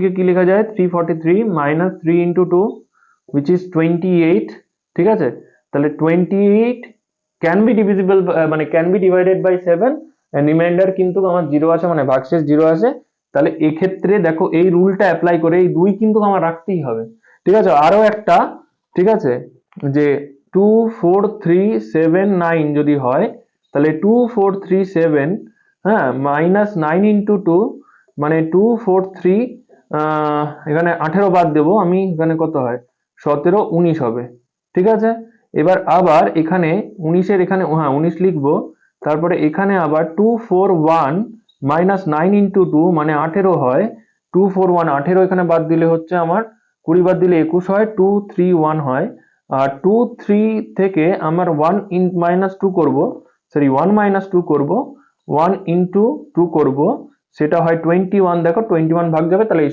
কে কি লেখা যায় 343 মাইনাস 3 ইন্টু 2 which is 28, ঠিক আছে। তাহলে 28 ক্যান বি ডিভিজিবল, মানে can be divided by 7 and remainder কিন্তু আমার 0 আছে, মানে ভাগশেষ 0 আছে। তাহলে এক্ষেত্রে দেখো এই রুলটা অ্যাপ্লাই করে এই 2 কিন্তু আমার রাখতেই হবে, ঠিক আছে। আরো একটা, ঠিক আছে, যে 24379 যদি হয় তাহলে 2437, হ্যাঁ, মাইনাস 9 ইন্টু 2 মানে 243, এখানে 18 বাদ দেবো আমি, এখানে কত হয় 17 19 হবে, ঠিক আছে। এবার আবার এখানে 19-এর এখানে, হ্যাঁ 19 লিখবো। তারপরে এখানে আবার 241 মাইনাস 9 ইন্টু 2 মানে 18 হয়। 241 18 এখানে বাদ দিলে হচ্ছে আমার 20 বাদ দিলে 21 হয়, 231 হয়। আর 23 থেকে আমার 1 মাইনাস 2 করবো, সরি 1 মাইনাস 2 করবো, 1 ইন্টু 2 করবো, সেটা হয় 21। দেখো 21 ভাগ যাবে, তাহলে এই